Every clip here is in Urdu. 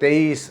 23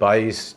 22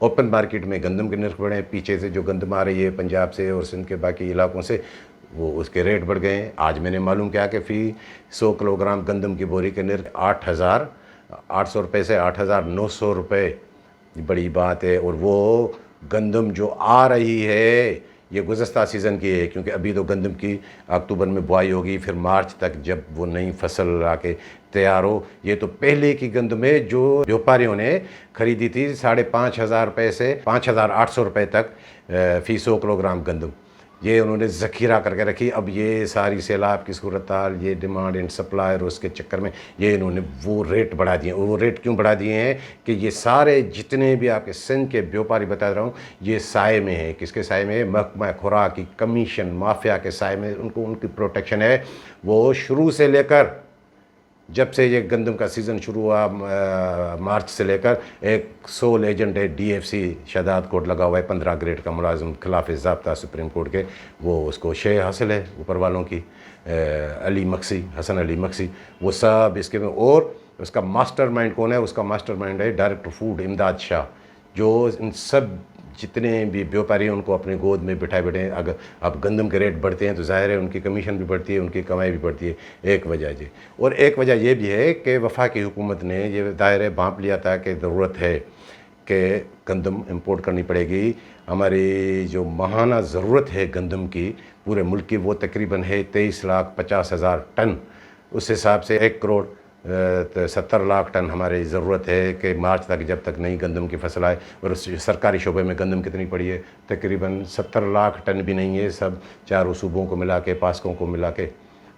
اوپن مارکیٹ میں گندم کے نرخ بڑھے ہیں، پیچھے سے جو گندم آ رہی ہے پنجاب سے اور سندھ کے باقی علاقوں سے وہ اس کے ریٹ بڑھ گئے ہیں۔ آج میں نے معلوم کیا کہ فی 100 کلو گرام گندم کی بوری کے نرخ 8,800 روپے سے 8,900 روپے، بڑی بات ہے۔ اور وہ گندم جو آ رہی ہے یہ گزشتہ سیزن کی ہے، کیونکہ ابھی تو گندم کی اکتوبر میں بوائی ہوگی، پھر مارچ تک جب وہ نئی فصل آ کے تیار ہو۔ یہ تو پہلے کی گندم ہے جو بیوپاریوں نے خریدی تھی 5,500 روپے سے 5,800 روپے تک فی 100 کلو گرام گندم، یہ انہوں نے ذخیرہ کر کے رکھی۔ اب یہ ساری سیلاب کی صورتحال، یہ ڈیمانڈ اینڈ سپلائی اور اس کے چکر میں یہ انہوں نے وہ ریٹ بڑھا دیے۔ وہ ریٹ کیوں بڑھا دیے ہیں کہ یہ سارے جتنے بھی آپ کے سندھ کے بیوپاری بتا رہا ہوں یہ سائے میں ہیں۔ کس کے سائے میں ہے؟ محکمہ خوراک کی کمیشن مافیا کے سائے میں ان کی پروٹیکشن ہے۔ وہ شروع سے لے کر جب سے یہ گندم کا سیزن شروع ہوا مارچ سے لے کر ایک سول ایجنٹ ہے ڈی ایف سی شہداد کوٹ لگا ہوا ہے 15 گریڈ کا ملازم خلاف ضابطہ سپریم کورٹ کے، وہ اس کو شے حاصل ہے اوپر والوں کی، علی مکسی، حسن علی مکسی، وہ سب اس کے میں۔ اور اس کا ماسٹر مائنڈ کون ہے؟ اس کا ماسٹر مائنڈ ہے ڈائریکٹر فوڈ امداد شاہ، جو ان سب جتنے بھی بیوپاری ہیں ان کو اپنے گود میں بٹھائے بیٹھے ہیں۔ اگر اب گندم کے ریٹ بڑھتے ہیں تو ظاہر ہے ان کی کمیشن بھی بڑھتی ہے، ان کی کمائی بھی بڑھتی ہے، ایک وجہ جی۔ اور ایک وجہ یہ بھی ہے کہ وفاقی حکومت نے یہ دائرے بھانپ لیا تھا کہ ضرورت ہے کہ گندم امپورٹ کرنی پڑے گی۔ ہماری جو ماہانہ ضرورت ہے گندم کی پورے ملک کی وہ تقریباً ہے 23,50,000 ٹن، اس حساب سے 1,70,00,000 ٹن ہماری ضرورت ہے کہ مارچ تک جب تک نئی گندم کی فصل آئے۔ اور سرکاری شعبے میں گندم کتنی پڑی ہے؟ تقریباً 70,00,000 ٹن بھی نہیں ہے، سب چاروں صوبوں کو ملا کے، پاسکوں کو ملا کے،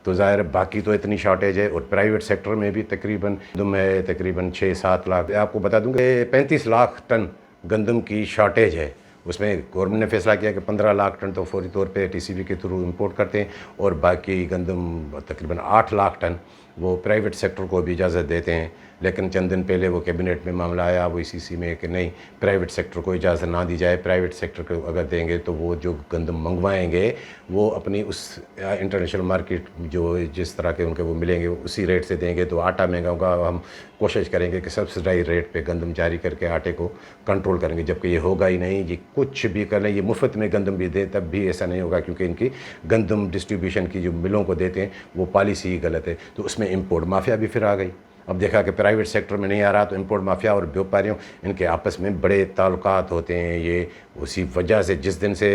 تو ظاہر باقی تو اتنی شارٹیج ہے۔ اور پرائیویٹ سیکٹر میں بھی تقریباً گندم ہے تقریباً 6-7 لاکھ، آپ کو بتا دوں کہ 35 لاکھ ٹن گندم کی شارٹیج ہے۔ اس میں گورنمنٹ نے فیصلہ کیا کہ 15 لاکھ ٹن تو فوری طور پہ ٹی سی بی کے تھرو امپورٹ کرتے ہیں، اور باقی گندم تقریباً 8 لاکھ ٹن وہ پرائیویٹ سیکٹر کو بھی اجازت دیتے ہیں۔ لیکن چند دن پہلے وہ کیبنٹ میں معاملہ آیا وہ سی سی میں کہ نہیں، پرائیویٹ سیکٹر کو اجازت نہ دی جائے۔ پرائیویٹ سیکٹر کو اگر دیں گے تو وہ جو گندم منگوائیں گے وہ اپنی اس انٹرنیشنل مارکیٹ جو جس طرح کے ان کے وہ ملیں گے اسی ریٹ سے دیں گے، تو آٹا مہنگا ہوگا۔ ہم کوشش کریں گے کہ سبسڈائز ریٹ پہ گندم جاری کر کے آٹے کو کنٹرول کریں گے، جبکہ یہ ہوگا ہی نہیں۔ یہ کچھ بھی کر لیں، یہ مفت میں گندم بھی دیں تب بھی ایسا نہیں ہوگا، کیونکہ ان کی گندم ڈسٹریبیوشن کی جو ملوں کو دیتے ہیں وہ پالیسی ہی غلط ہے۔ تو اس میں امپورٹ مافیا بھی پھر آ گئی۔ اب دیکھا کہ پرائیویٹ سیکٹر میں نہیں آ رہا تو امپورٹ مافیا اور بیوپاریوں ان کے آپس میں بڑے تعلقات ہوتے ہیں۔ یہ اسی وجہ سے جس دن سے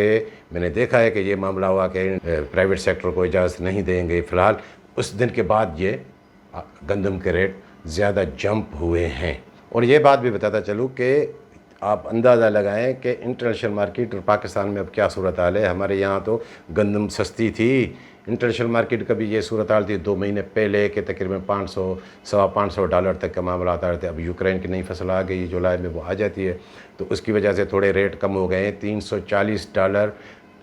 میں نے دیکھا ہے کہ یہ معاملہ ہوا کہ پرائیویٹ سیکٹر کو اجازت نہیں دیں گے فی الحال، اس دن کے بعد یہ گندم کے ریٹ زیادہ جمپ ہوئے ہیں۔ اور یہ بات بھی بتاتا چلوں کہ آپ اندازہ لگائیں کہ انٹرنیشنل مارکیٹ اور پاکستان میں اب کیا صورتحال ہے۔ ہمارے یہاں تو گندم سستی تھی، انٹرنیشنل مارکیٹ کا بھی یہ صورتحال تھی 2 مہینے پہلے کہ تقریباً $500 تک کا معاملہ آتا رہتے۔ اب یوکرین کی نئی فصل آ گئی جولائی میں، وہ آ جاتی ہے تو اس کی وجہ سے تھوڑے ریٹ کم ہو گئے ہیں۔ $340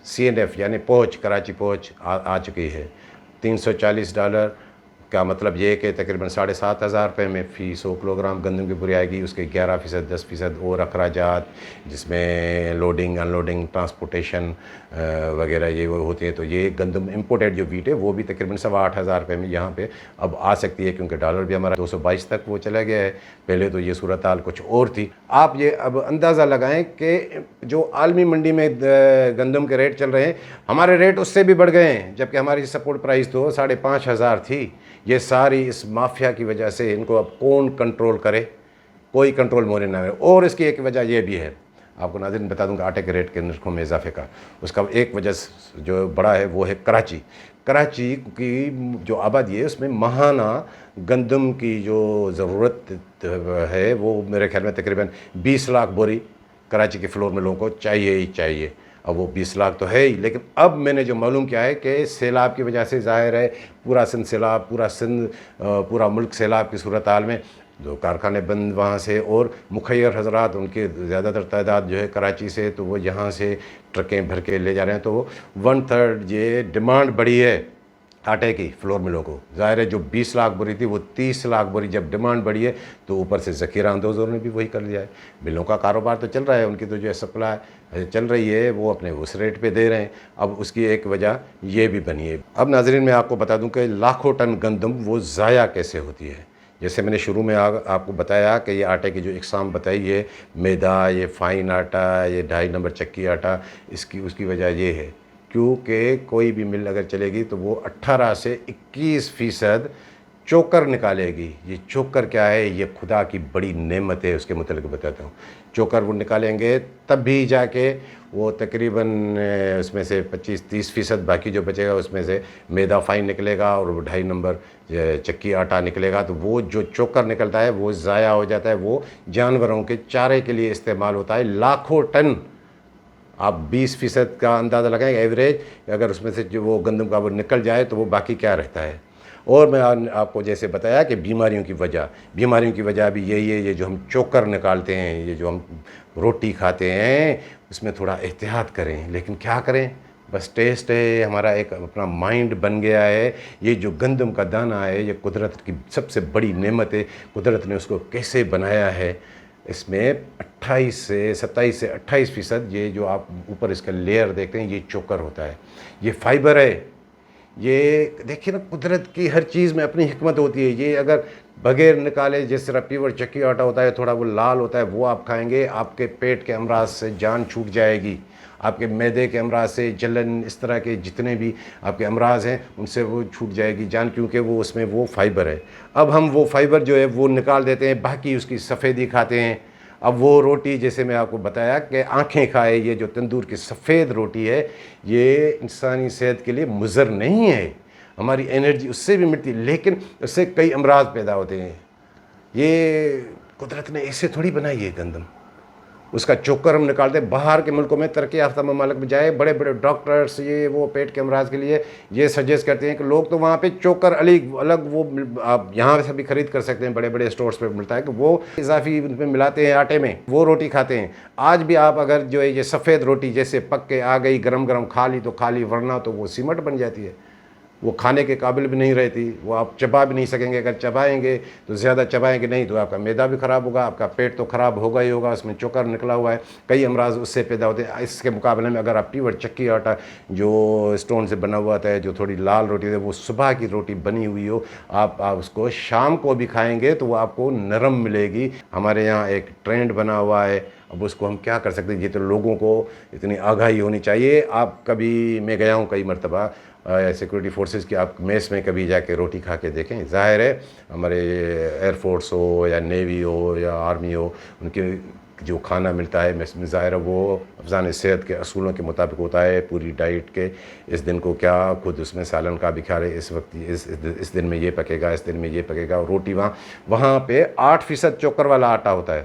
CNF یعنی پہنچ کراچی پہنچ آ چکی ہے۔ $340 کا مطلب یہ کہ تقریباً 7,500 روپے میں فی 100 کلو گرام گندم کی بوری آئے گی۔ اس کے 11%، 10% اور اخراجات جس میں لوڈنگ، ان لوڈنگ، ٹرانسپورٹیشن وغیرہ یہ وہ ہوتے ہیں، تو یہ گندم امپورٹیڈ جو ویٹ ہے وہ بھی تقریباً 8,500 روپے میں یہاں پہ اب آ سکتی ہے، کیونکہ ڈالر بھی ہمارا 222 تک وہ چلا گیا ہے۔ پہلے تو یہ صورتحال کچھ اور تھی۔ آپ یہ اب اندازہ لگائیں کہ جو عالمی منڈی میں گندم کے ریٹ چل رہے ہیں ہمارے ریٹ اس سے بھی بڑھ گئے ہیں، جبکہ ہماری سپورٹ پرائس تو 5,500 تھی۔ یہ ساری اس مافیا کی وجہ سے ان کو اب کون کنٹرول کرے؟ کوئی کنٹرول مونے نہ ہے۔ اور اس کی ایک وجہ یہ بھی ہے، آپ کو ناظرین بتا دوں کہ آٹے کے ریٹ کے نرخوں میں اضافے کا اس کا ایک وجہ جو بڑا ہے وہ ہے کراچی۔ کراچی کی جو آبادی ہے اس میں ماہانہ گندم کی جو ضرورت ہے وہ میرے خیال میں تقریباً 20 لاکھ بوری کراچی کے فلور میں لوگوں کو چاہیے ہی چاہیے۔ اب وہ 20 لاکھ تو ہے ہی، لیکن اب میں نے جو معلوم کیا ہے کہ سیلاب کی وجہ سے ظاہر ہے پورا سندھ سیلاب، پورا ملک سیلاب کی صورتحال میں جو کارخانے بند وہاں سے، اور مخیر حضرات ان کے زیادہ تر تعداد جو ہے کراچی سے، تو وہ یہاں سے ٹرکیں بھر کے لے جا رہے ہیں، تو وہ 1/3 یہ ڈیمانڈ بڑھی ہے آٹے کی فلور ملوں کو۔ ظاہر ہے جو 20 لاکھ بوری تھی وہ 30 لاکھ بوری جب ڈیمانڈ بڑھی ہے تو اوپر سے ذخیرہ اندوزوں نے بھی وہی کر لیا ہے۔ ملوں کا کاروبار تو چل رہا ہے، ان کی تو جو ہے سپلائی چل رہی ہے وہ اپنے اس ریٹ پہ دے رہے ہیں۔ اب اس کی ایک وجہ یہ بھی بنی ہے۔ اب ناظرین میں آپ کو بتا دوں کہ لاکھوں ٹن گندم وہ ضائع کیسے ہوتی ہے۔ جیسے میں نے شروع میں آپ کو بتایا کہ یہ آٹے کی جو اقسام بتائی ہے، میدا، یہ فائن آٹا، یہ 2.5 نمبر چکی آٹا، اس کی وجہ یہ ہے کیونکہ کوئی بھی مل اگر چلے گی تو وہ 18 سے 21% چوکر نکالے گی۔ یہ چوکر کیا ہے؟ یہ خدا کی بڑی نعمت ہے، اس کے متعلق بتاتا ہوں۔ چوکر وہ نکالیں گے تب بھی جا کے وہ تقریباً اس میں سے 25-30% باقی جو بچے گا اس میں سے میدا فائن نکلے گا اور 2.5 نمبر چکی آٹا نکلے گا۔ تو وہ جو چوکر نکلتا ہے وہ ضائع ہو جاتا ہے، وہ جانوروں کے چارے کے لیے استعمال ہوتا ہے۔ لاکھوں ٹن، آپ 20% کا اندازہ لگائیں ایوریج، اگر اس میں سے جو وہ گندم کا وہ نکل جائے تو وہ باقی کیا رہتا ہے۔ اور میں آپ کو جیسے بتایا کہ بیماریوں کی وجہ بھی یہی ہے، یہ جو ہم چوکر نکالتے ہیں، یہ جو ہم روٹی کھاتے ہیں اس میں تھوڑا احتیاط کریں۔ لیکن کیا کریں، بس ٹیسٹ ہے، ہمارا ایک اپنا مائنڈ بن گیا ہے۔ یہ جو گندم کا دانہ ہے یہ قدرت کی سب سے بڑی نعمت ہے۔ قدرت نے اس کو کیسے بنایا ہے، اس میں 27 سے 28% یہ جو آپ اوپر اس کا لیئر دیکھتے ہیں یہ چوکر ہوتا ہے، یہ فائبر ہے۔ یہ دیکھیے نا، قدرت کی ہر چیز میں اپنی حکمت ہوتی ہے۔ یہ اگر بغیر نکالے، جس طرح پیور چکی آٹا ہوتا ہے تھوڑا وہ لال ہوتا ہے، وہ آپ کھائیں گے آپ کے پیٹ کے امراض سے جان چھوٹ جائے گی، آپ کے معدے کے امراض سے، جلن، اس طرح کے جتنے بھی آپ کے امراض ہیں ان سے وہ چھوٹ جائے گی جان، کیونکہ وہ اس میں وہ فائبر ہے۔ اب ہم وہ فائبر جو ہے وہ نکال دیتے ہیں، باقی اس کی سفیدی کھاتے ہیں۔ اب وہ روٹی جیسے میں آپ کو بتایا کہ آنکھیں کھائے، یہ جو تندور کی سفید روٹی ہے یہ انسانی صحت کے لیے مضر نہیں ہے، ہماری انرجی اس سے بھی ملتی، لیکن اس سے کئی امراض پیدا ہوتے ہیں۔ یہ قدرت نے ایسے تھوڑی بنائی ہے گندم، اس کا چوکر ہم نکالتے ہیں۔ باہر کے ملکوں میں، ترقی یافتہ ممالک میں جائے، بڑے بڑے ڈاکٹرس یہ وہ پیٹ کے امراض کے لیے یہ سجیسٹ کرتے ہیں کہ لوگ تو وہاں پہ چوکر الگ وہ آپ یہاں سے بھی خرید کر سکتے ہیں، بڑے بڑے اسٹورز پہ ملتا ہے، کہ وہ اضافی ان میں ملاتے ہیں آٹے میں، وہ روٹی کھاتے ہیں۔ آج بھی آپ اگر جو ہے یہ سفید روٹی جیسے پک کے آ گئی، گرم گرم کھا لی تو کھا لی، ورنہ تو وہ سیمٹ بن جاتی ہے، وہ کھانے کے قابل بھی نہیں رہتی، وہ آپ چبا بھی نہیں سکیں گے۔ اگر چبائیں گے تو زیادہ چبائیں گے نہیں تو آپ کا معدہ بھی خراب ہوگا، آپ کا پیٹ تو خراب ہوگا ہی ہوگا، اس میں چوکر نکلا ہوا ہے، کئی امراض اس سے پیدا ہوتے ہیں۔ اس کے مقابلے میں اگر آپ پیور چکی آٹا جو اسٹون سے بنا ہوا ہے، جو تھوڑی لال روٹی ہے، وہ صبح کی روٹی بنی ہوئی ہو، آپ اس کو شام کو بھی کھائیں گے تو وہ آپ کو نرم ملے گی۔ ہمارے یہاں ایک ٹرینڈ بنا ہوا ہے، اب اس کو ہم کیا کر سکتے ہیں، یہ تو لوگوں کو اتنی آگاہی ہونی چاہیے۔ آپ کبھی، میں گیا ہوں کئی مرتبہ سیکورٹی فورسز کی، آپ میس میں کبھی جا کے روٹی کھا کے دیکھیں، ظاہر ہے ہمارے ایئر فورس ہو یا نیوی ہو یا آرمی ہو، ان کے جو کھانا ملتا ہے میس میں، ظاہر ہے وہ افزان صحت کے اصولوں کے مطابق ہوتا ہے، پوری ڈائٹ کے۔ اس دن کو کیا خود اس میں سالن کا بھی کھا رہے، اس وقت اس دن میں یہ پکے گا، اس دن میں یہ پکے گا۔ اور روٹی وہاں پہ 8% چوکر والا آٹا ہوتا ہے،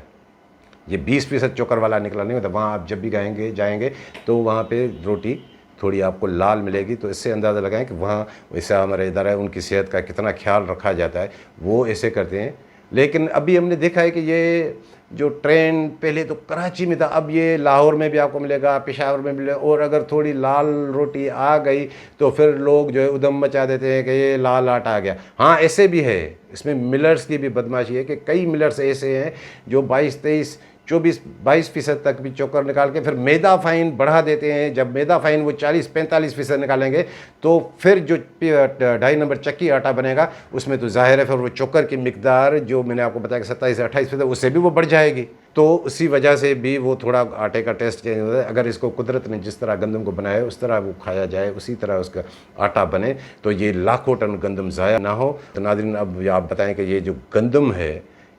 یہ 20% چوکر والا نکلا نہیں ہوتا۔ وہاں آپ جب بھی جائیں گے تو وہاں پہ روٹی تھوڑی آپ کو لال ملے گی، تو اس سے اندازہ لگائیں کہ وہاں ویسے ہمارے ادارہ ہے ان کی صحت کا کتنا خیال رکھا جاتا ہے، وہ ایسے کرتے ہیں۔ لیکن ابھی ہم نے دیکھا ہے کہ یہ جو ٹرینڈ پہلے تو کراچی میں تھا، اب یہ لاہور میں بھی آپ کو ملے گا، پشاور میں ملے گا، اور اگر تھوڑی لال روٹی آ گئی تو پھر لوگ جو ہے ادھم مچا دیتے ہیں کہ یہ لال آٹا آ گیا۔ ہاں ایسے بھی ہے، اس میں ملرز کی بھی بدماشی ہے کہ کئی ملرز ایسے ہیں جو 22% تک بھی چوکر نکال کے پھر میدا فائن بڑھا دیتے ہیں۔ جب میدا فائن وہ 40-45% نکالیں گے تو پھر جو 2.5 نمبر چکی آٹا بنے گا اس میں تو ظاہر ہے پھر وہ چوکر کی مقدار جو میں نے آپ کو بتایا کہ 27-28%، اس سے بھی وہ بڑھ جائے گی۔ تو اسی وجہ سے بھی وہ تھوڑا آٹے کا ٹیسٹ چینج ہوتا ہے۔ اگر اس کو قدرت نے جس طرح گندم کو بنایا ہے اس طرح وہ کھایا جائے، اسی طرح اس کا آٹا بنے تو یہ لاکھوں ٹن گندم ضائع نہ ہو۔ تو ناظرین اب آپ بتائیں کہ یہ جو گندم ہے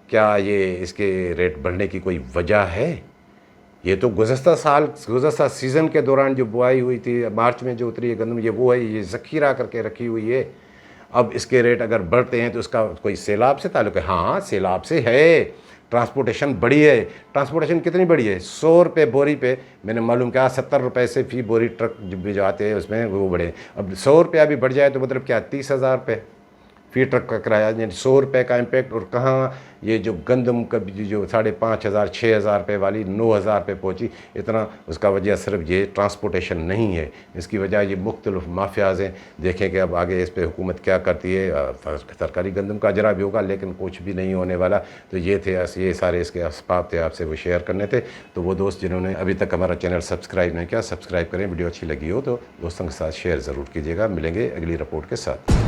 کیا یہ اس کے ریٹ بڑھنے کی کوئی وجہ ہے؟ یہ تو گزشتہ سیزن کے دوران جو بوائی ہوئی تھی، مارچ میں جو اتری ہے گندم، یہ وہ ہے، یہ ذخیرہ کر کے رکھی ہوئی ہے۔ اب اس کے ریٹ اگر بڑھتے ہیں تو اس کا کوئی سیلاب سے تعلق ہے؟ ہاں سیلاب سے ہے۔ ٹرانسپورٹیشن بڑھی ہے، ٹرانسپورٹیشن کتنی بڑھی ہے؟ 100 روپے بوری پہ، میں نے معلوم کیا 70 روپے سے فی بوری ٹرک جو آتے ہیں اس میں وہ بڑھے۔ اب 100 روپیہ بھی بڑھ جائے تو مطلب کیا 30,000 روپے فی ٹرک کا کرایہ، یعنی 100 روپے کا امپیکٹ۔ اور کہاں یہ جو گندم کا جو 5,500-6,000 روپے والی 9,000 روپے پہنچی، اتنا اس کا وجہ صرف یہ ٹرانسپورٹیشن نہیں ہے، اس کی وجہ یہ مختلف مافیاز ہیں۔ دیکھیں کہ اب آگے اس پہ حکومت کیا کرتی ہے۔ سرکاری گندم کا اجرا بھی ہوگا لیکن کچھ بھی نہیں ہونے والا۔ تو یہ سارے اس کے اسباب تھے، آپ سے وہ شیئر کرنے تھے۔ تو وہ دوست جنہوں نے ابھی تک ہمارا چینل سبسکرائب نہیں کیا، سبسکرائب کریں۔ ویڈیو اچھی لگی ہو تو دوستوں کے ساتھ شیئر ضرور کیجیے گا۔ ملیں گے اگلی رپورٹ کے ساتھ۔